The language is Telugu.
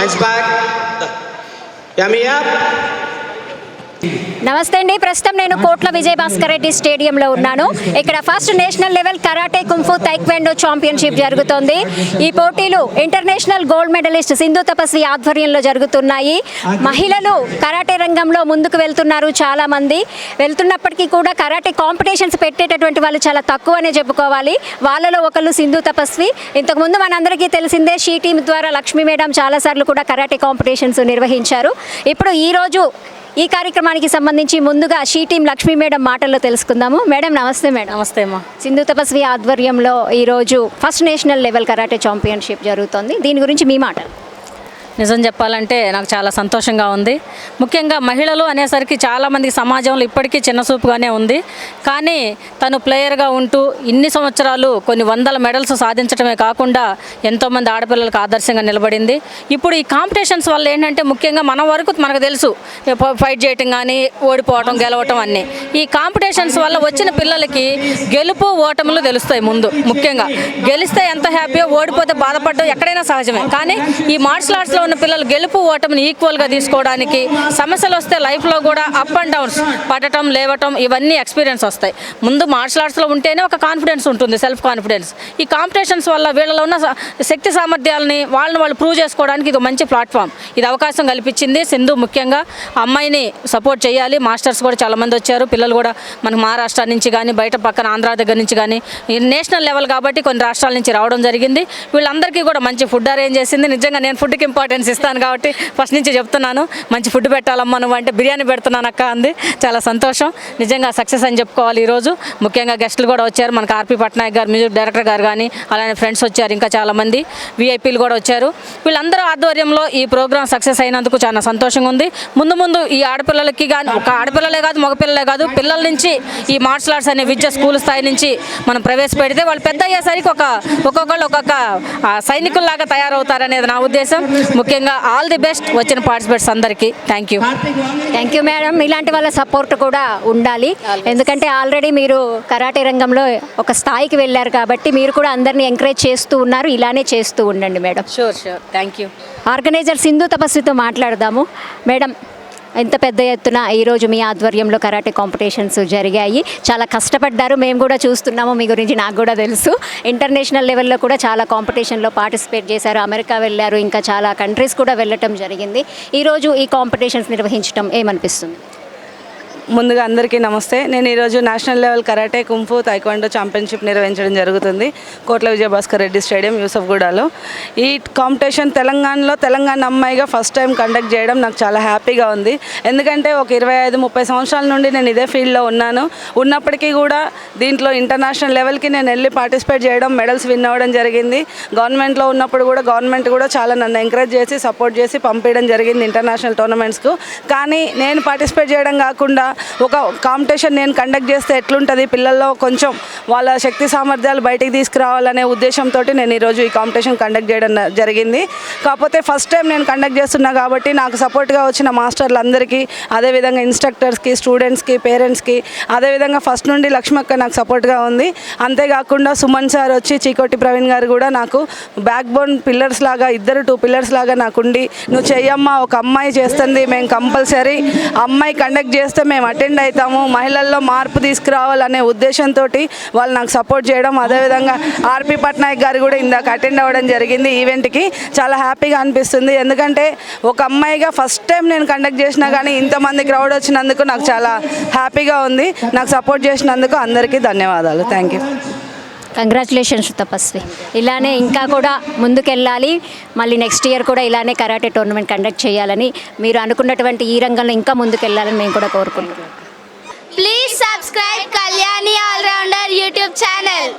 hands back. Yummy up. నమస్తే అండి. ప్రస్తుతం నేను కోట్ల విజయభాస్కర్ రెడ్డి స్టేడియంలో ఉన్నాను. ఇక్కడ first national level karate kung fu taekwondo championship జరుగుతోంది. ఈ పోటీలు ఇంటర్నేషనల్ గోల్డ్ మెడలిస్ట్ సింధు తపస్వి ఆధ్వర్యంలో జరుగుతున్నాయి. మహిళలు కరాటే రంగంలో ముందుకు వెళ్తున్నారు. చాలా మంది వెళ్తున్నప్పటికీ కూడా కరాటే కాంపిటీషన్స్ పెట్టేటటువంటి వాళ్ళు చాలా తక్కువనే చెప్పుకోవాలి. వాళ్ళలో ఒకళ్ళు సింధు తపస్వి. ఇంతకుముందు మనందరికీ తెలిసిందే షీ టీమ్ ద్వారా లక్ష్మీ మేడం చాలాసార్లు కూడా కరాటే కాంపిటీషన్స్ నిర్వహించారు. ఇప్పుడు ఈరోజు ఈ కార్యక్రమానికి సంబంధించి ముందుగా షీ టీం లక్ష్మీ మేడం మాటల్లో తెలుసుకుందాము. మేడం నమస్తే. మేడం నమస్తే అమ్మా. సింధు తపస్వి ఆధ్వర్యంలో ఈరోజు first national level karate championship జరుగుతుంది. దీని గురించి మీ మాటలు. నిజం చెప్పాలంటే నాకు చాలా సంతోషంగా ఉంది. ముఖ్యంగా మహిళలు అనేసరికి చాలామందికి సమాజంలో ఇప్పటికీ చిన్నచూపుగానే ఉంది. కానీ తను ప్లేయర్గా ఉంటూ ఇన్ని సంవత్సరాలు కొన్ని వందల మెడల్స్ సాధించడమే కాకుండా ఎంతోమంది ఆడపిల్లలకు ఆదర్శంగా నిలబడింది. ఇప్పుడు ఈ కాంపిటీషన్స్ వల్ల ఏంటంటే ముఖ్యంగా మన వరకు మనకు తెలుసు ఫైట్ చేయటం కానీ ఓడిపోవటం గెలవటం అన్నీ. ఈ కాంపిటీషన్స్ వల్ల వచ్చిన పిల్లలకి గెలుపు ఓటములు తెలుస్తాయి. ముందు ముఖ్యంగా గెలిస్తే ఎంత హ్యాపీయో, ఓడిపోతే బాధపడడం ఎక్కడైనా సహజమే. కానీ ఈ మార్షల్ ఆర్ట్స్లో ఉన్న పిల్లలు గెలుపు ఓటమిని ఈక్వల్గా తీసుకోవడానికి, సమస్యలు వస్తే లైఫ్లో కూడా అప్ అండ్ డౌన్స్ పడటం లేవటం ఇవన్నీ ఎక్స్పీరియన్స్ వస్తాయి. ముందు మార్షల్ ఆర్ట్స్లో ఉంటేనే ఒక కాన్ఫిడెన్స్ ఉంటుంది, సెల్ఫ్ కాన్ఫిడెన్స్. ఈ కాంపిటీషన్స్ వల్ల వీళ్ళలో ఉన్న శక్తి సామర్థ్యాలని వాళ్ళు ప్రూవ్ చేసుకోవడానికి ఇది మంచి ప్లాట్ఫామ్. ఇది అవకాశం కల్పించింది సింధు. ముఖ్యంగా అమ్మాయిని సపోర్ట్ చేయాలి. మాస్టర్స్ కూడా చాలామంది వచ్చారు. పిల్లలు కూడా మనకు మహారాష్ట్ర నుంచి కానీ బయట పక్కన ఆంధ్ర దగ్గర నుంచి కానీ నేషనల్ లెవెల్ కాబట్టి కొన్ని రాష్ట్రాల నుంచి రావడం జరిగింది. వీళ్ళందరికీ కూడా మంచి ఫుడ్ అరేంజ్ చేసింది. నిజంగా నేను ఫుడ్కి ఇంపార్టెన్స్ ఇస్తాను కాబట్టి ఫస్ట్ నుంచి చెప్తున్నాను, మంచి ఫుడ్ పెట్టాలమ్మా నువ్వు అంటే బిర్యానీ పెడుతున్నాను అక్క అంది. చాలా సంతోషం. నిజంగా సక్సెస్ అని చెప్పుకోవాలి. ఈరోజు ముఖ్యంగా గెస్టులు కూడా వచ్చారు. మనకు ఆర్పి పట్నాయక్ గారు మ్యూజిక్ డైరెక్టర్ గారు కానీ అలానే ఫ్రెండ్స్ వచ్చారు. ఇంకా చాలామంది విఐపీలు కూడా వచ్చారు. వీళ్ళందరూ ఆధ్వర్యంలో ఈ ప్రోగ్రాం సక్సెస్ అయినందుకు చాలా సంతోషంగా ఉంది. ముందు ఈ ఆడపిల్లలకి కానీ, ఒక ఆడపిల్లలే కాదు మగపిల్లలే కాదు, పిల్లల నుంచి ఈ మార్షల్ ఆర్ట్స్ అనే విద్య స్కూల్ స్థాయి నుంచి మనం ప్రవేశపెడితే వాళ్ళు పెద్ద అయ్యేసరికి ఒక్కొక్కళ్ళు ఒక్కొక్క సైనికుల్లాగా తయారవుతారనేది నా ఉద్దేశం. ముఖ్యంగా ఆల్ ది బెస్ట్ వచ్చిన పార్టిసిపేట్స్ అందరికీ. Thank you madam. ఇలాంటి వాళ్ళ సపోర్ట్ కూడా ఉండాలి. ఎందుకంటే ఆల్రెడీ మీరు కరాటే రంగంలో ఒక స్థాయికి వెళ్ళారు కాబట్టి మీరు కూడా అందరినీ ఎంకరేజ్ చేస్తూ ఉన్నారు. ఇలానే చేస్తూ ఉండండి madam. Sure. Thank you. Organizer Sindhu తపస్వితో మాట్లాడదాము. మేడం, ఎంత పెద్ద ఎత్తున ఈరోజు మీ ఆధ్వర్యంలో కరాటే కాంపిటీషన్స్ జరిగాయి. చాలా కష్టపడ్డారు. మేము కూడా చూస్తున్నాము. మీ గురించి నాకు కూడా తెలుసు. ఇంటర్నేషనల్ లెవెల్లో కూడా చాలా కాంపిటీషన్లో పార్టిసిపేట్ చేశారు. అమెరికా వెళ్ళారు. ఇంకా చాలా కంట్రీస్ కూడా వెళ్ళటం జరిగింది. ఈరోజు ఈ కాంపిటీషన్స్ నిర్వహించడం ఏమనిపిస్తుంది? ముందుగా అందరికీ నమస్తే. నేను ఈరోజు national level karate kung fu taekwondo championship నిర్వహించడం జరుగుతుంది కోట్ల విజయభాస్కర్ రెడ్డి స్టేడియం యూసఫ్గూడలో. ఈ కాంపిటీషన్ తెలంగాణ అమ్మాయిగా ఫస్ట్ టైం కండక్ట్ చేయడం నాకు చాలా హ్యాపీగా ఉంది. ఎందుకంటే ఒక 25-30 సంవత్సరాల నుండి నేను ఇదే ఫీల్డ్లో ఉన్నప్పటికీ కూడా దీంట్లో ఇంటర్నేషనల్ లెవెల్కి నేను వెళ్ళి పార్టిసిపేట్ చేయడం, మెడల్స్ విన్ అవ్వడం జరిగింది. గవర్నమెంట్లో ఉన్నప్పుడు కూడా గవర్నమెంట్ కూడా చాలా నన్ను ఎంకరేజ్ చేసి సపోర్ట్ చేసి పంపించడం జరిగింది ఇంటర్నేషనల్ టోర్నమెంట్స్కు. కానీ నేను పార్టిసిపేట్ చేయడం కాకుండా ఒక కాంపిటీషన్ నేను కండక్ట్ చేస్తే ఎట్లుంటుంది, పిల్లల్లో కొంచెం వాళ్ళ శక్తి సామర్థ్యాలు బయటికి తీసుకురావాలనే ఉద్దేశంతో నేను ఈరోజు ఈ కాంపిటీషన్ కండక్ట్ చేయడం జరిగింది. కాకపోతే ఫస్ట్ టైం నేను కండక్ట్ చేస్తున్నా కాబట్టి నాకు సపోర్ట్గా వచ్చిన మాస్టర్లందరికీ, అదేవిధంగా ఇన్స్ట్రక్టర్స్కి, స్టూడెంట్స్కి, పేరెంట్స్కి, అదేవిధంగా ఫస్ట్ నుండి లక్ష్మక్క నాకు సపోర్ట్గా ఉంది. అంతేకాకుండా సుమన్ సార్ వచ్చి, చీకోటి ప్రవీణ్ గారు కూడా నాకు బ్యాక్ బోన్ పిల్లర్స్ లాగా, 2 పిల్లర్స్ లాగా నాకుండి, నువ్వు చెయ్యమ్మా, ఒక అమ్మాయి చేస్తుంది, మేము కంపల్సరీ అమ్మాయి కండక్ట్ చేస్తే మేము అటెండ్ అవుతాము, మహిళల్లో మార్పు తీసుకురావాలనే ఉద్దేశంతో వాళ్ళు నాకు సపోర్ట్ చేయడం, అదేవిధంగా ఆర్పి పట్నాయక్ గారు కూడా ఇందాక అటెండ్ అవ్వడం జరిగింది ఈవెంట్కి. చాలా హ్యాపీగా అనిపిస్తుంది. ఎందుకంటే ఒక అమ్మాయిగా ఫస్ట్ టైం నేను కండక్ట్ చేసినా కానీ ఇంతమంది క్రౌడ్ వచ్చినందుకు నాకు చాలా హ్యాపీగా ఉంది. నాకు సపోర్ట్ చేసినందుకు అందరికీ ధన్యవాదాలు. Thank you. కంగ్రాచులేషన్స్ తపస్వి. ఇలానే ఇంకా కూడా ముందుకెళ్ళాలి. మళ్ళీ నెక్స్ట్ ఇయర్ కూడా ఇలానే కరాటే టోర్నమెంట్ కండక్ట్ చేయాలని, మీరు అనుకున్నటువంటి ఈ రంగంలో ఇంకా ముందుకెళ్ళాలని మేము కూడా కోరుకుంటున్నాం. Please subscribe Kalyani all rounder YouTube channel.